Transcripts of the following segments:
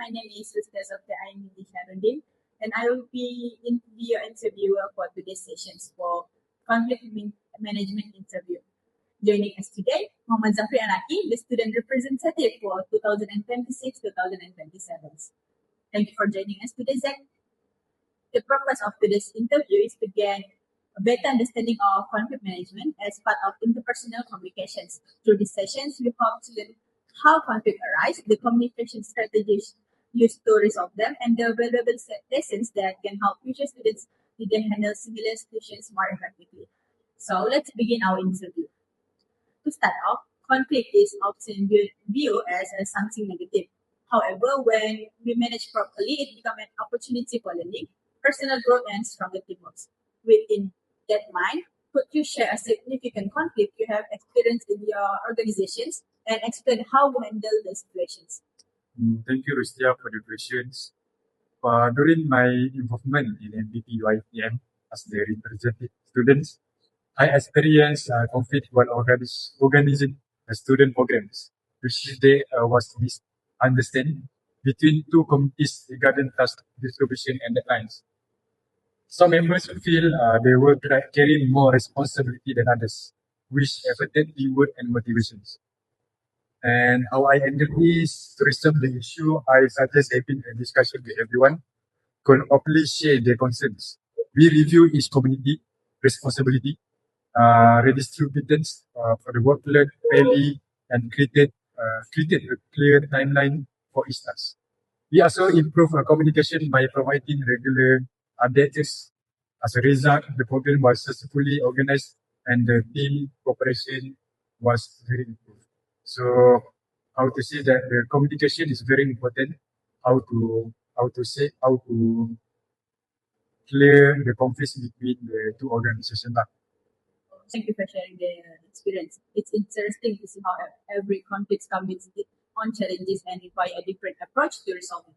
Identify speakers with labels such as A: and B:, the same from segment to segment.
A: My name is Rustia Sofea. I'm binti Sharudin, and I will be your interviewer for today's sessions for conflict management interview. Joining us today, Muhammad Zafri Anaqi, the student representative for 2026-2027. Thank you for joining us today, Zach. The purpose of today's interview is to gain a better understanding of conflict management as part of interpersonal communications. Through these sessions, we hope to learn how conflict arise, the communication strategies used to resolve them, and the valuable lessons that can help future students handle similar situations more effectively. So let's begin our interview. To start off, conflict is often viewed as something negative. However, when we manage properly, it becomes an opportunity for learning, personal growth, and stronger teamwork. Within that mind, could you share a significant conflict you have experienced in your organizations and explain how you handle the situations?
B: Thank you, Rustia, for the questions. During my involvement in MPP-YPM as the representative students, I experienced conflict while organizing student programs, which there was misunderstanding between two committees regarding task distribution and deadlines. Some members feel they were carrying more responsibility than others, which affected teamwork and motivations. And how I handle this to resolve the issue, I suggest having a discussion with everyone, could openly share their concerns. We review each community responsibility, redistributed for the workload fairly, and created a clear timeline for each task. We also improve our communication by providing regular updates. As a result, the program was successfully organized and the team cooperation was very improved. So, how to say that the communication is very important. How to clear the conflicts between the two organizations.
A: Thank you for sharing the experience. It's interesting to see how every conflict comes with its own challenges and require a different approach to resolve it.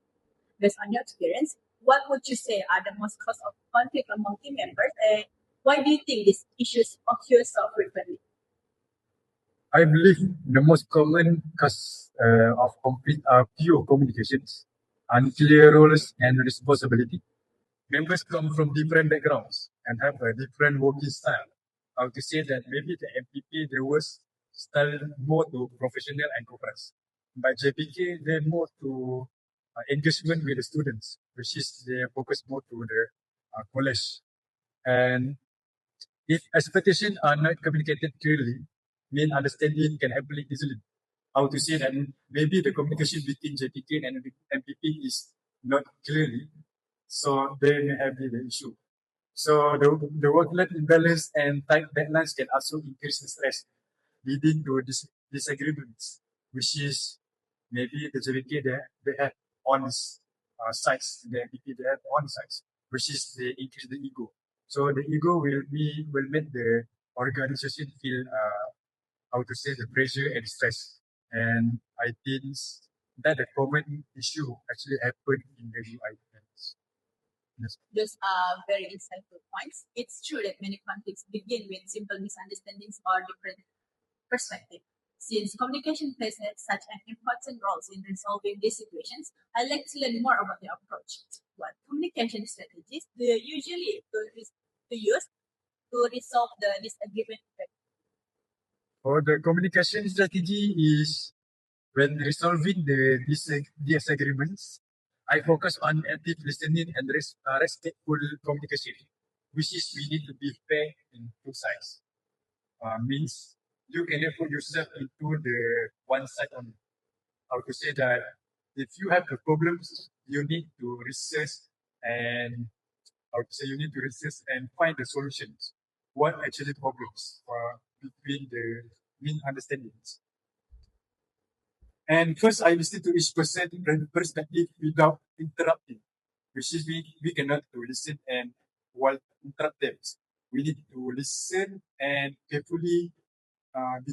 A: Based on your experience, what would you say are the most cause of conflict among team members, and why do you think these issues occur so frequently?
B: I believe the most common cause of conflict are pure communications, unclear roles and responsibility. Members come from different backgrounds and have a different working style. How to say that maybe the MPP, there was style more to professional and corporate. By JPK, they're more to engagement with the students, which is they focus more to the college. And if expectations are not communicated clearly, mean understanding can happen easily. How to say that maybe the communication between JPK and MPP is not clearly, so they may have the issue. So the work-life imbalance and tight deadlines can also increase the stress, leading to disagreements, which is maybe the JPK they have on sites, the MPP they have on sites, which is they increase the ego. So the ego will make the organization feel how to say the pressure and stress. And I think that the common issue actually happened in the UI. Yes.
A: Those are very insightful points. It's true that many conflicts begin with simple misunderstandings or different perspectives. Since communication plays such an important role in resolving these situations, I'd like to learn more about your approach. What communication strategies do you usually use to resolve the disagreement?
B: For the communication strategy is when resolving the disagreements, I focus on active listening and respectful communication, which is we need to be fair in two sides. Means you cannot put yourself into the one side only. How to say that if you have the problems, you need to research and you need to research and find the solutions. What actually problems between the main understandings. And first, I listen to each person perspective without interrupting, which is we cannot listen and while interrupt them. We need to listen and carefully find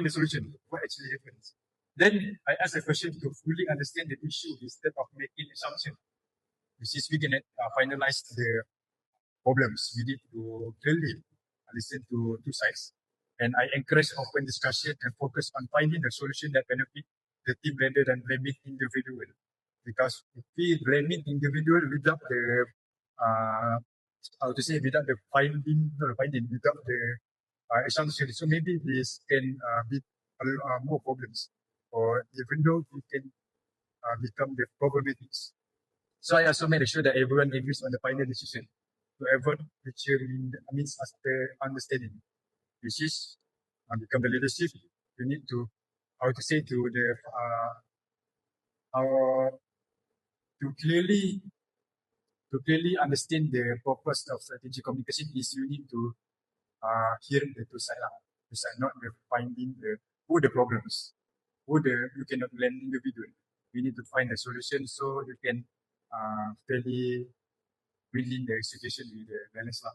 B: a solution. What actually happens? Then I ask a question to fully understand the issue instead of making assumption, which is we cannot finalize the problems. We need to clearly listen to two sides. And I encourage open discussion and focus on finding a solution that benefit the team rather than blaming individual. Because if we blaming individual without the without the finding, not the finding, without the assumption, so maybe this can be more problems, or even though it can become the probabilities. So I also made sure that everyone agrees on the final decision to avoid future means understanding, which is become the leadership. You need to how to say to the how to clearly understand the purpose of strategic communication is you need to hear the two side lah. Two side, not the finding the who the problems, who the you cannot blame individual. You need to find a solution so you can fairly win the situation with the balance lah.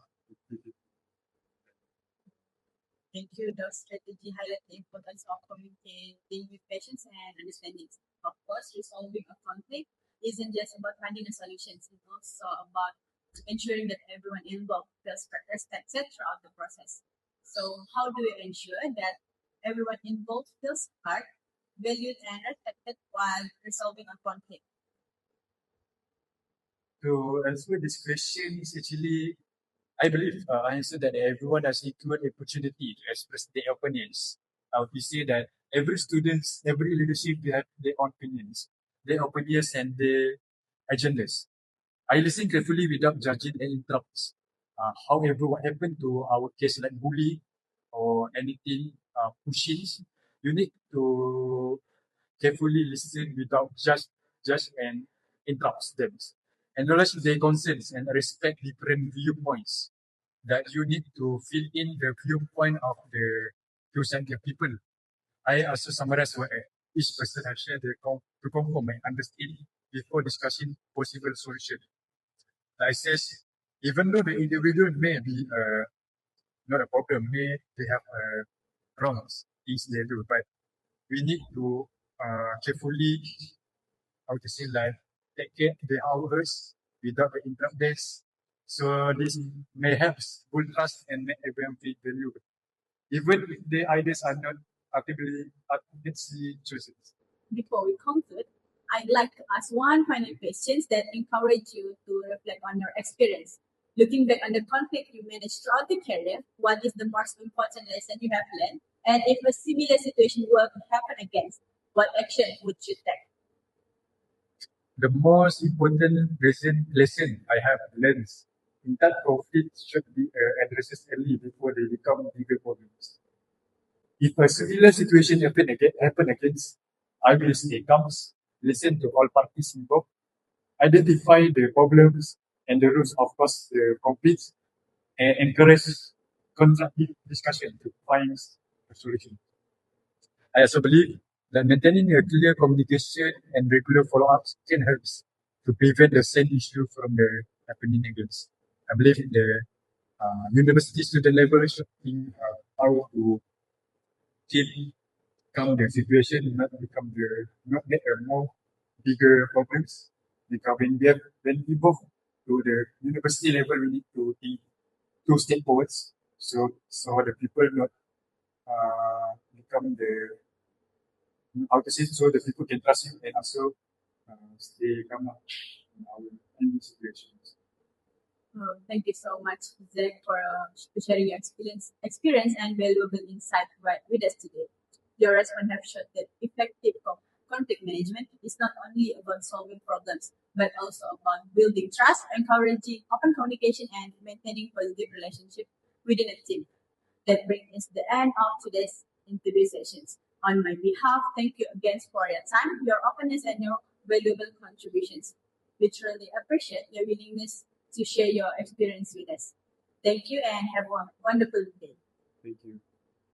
A: Thank you. The strategy highlight the importance of communicating with patience and understanding. Of course, resolving a conflict isn't just about finding a solution. It's also about ensuring that everyone involved feels respected throughout the process. So, how do we ensure that everyone involved feels heard, valued, and respected while resolving a conflict?
B: To answer this question is actually, I believe I answer that everyone has equal opportunity to express their opinions. I would say that every students, every leadership, they have their own opinions, and their agendas. I listen carefully without judging and interrupt. However, what happened to our case like bully or anything pushing, you need to carefully listen without judge and interrupt them. Acknowledge their concerns and respect different viewpoints. That you need to fill in the viewpoint of the chosen people. I also summarize what each person has shared to confirm and understand before discussing possible solution. Like I says, even though the individual may be not a problem, they have wrongs, things they do, but we need to carefully, how to say, like, take care of the hours without the interruptions. So this may help build trust and make everyone feel valued, even if the ideas are not actively chosen.
A: Before we conclude, I'd like to ask one final question that encourage you to reflect on your experience. Looking back on the conflict you managed throughout the career, what is the most important lesson you have learned? And if a similar situation were to happen again, what action would you take?
B: The most important lesson I have learned in that conflict should be addressed early before they become bigger problems. If a similar situation happen against, I will stay calm, listen to all parties involved, identify the problems and the roots of cause the conflicts, and encourage constructive discussion to find a solution. I also believe that maintaining a clear communication and regular follow-ups can help to prevent the same issue from the happening again. I believe in the university student level should think how to keep calm the situation, not make a more bigger problems. Because when we both to the university level, we need to think 2 step forwards. So the people not become the how to say so the people can trust you and also stay calm in our any situations.
A: Thank you so much, Zach, for sharing your experience and valuable insight with us today. Your response have shown that effective conflict management is not only about solving problems, but also about building trust, encouraging open communication, and maintaining positive relationships within a team. That brings us to the end of today's interview sessions. On my behalf, thank you again for your time, your openness, and your valuable contributions. We truly appreciate your willingness to share your experience with us. Thank you and have a wonderful day.
B: Thank you.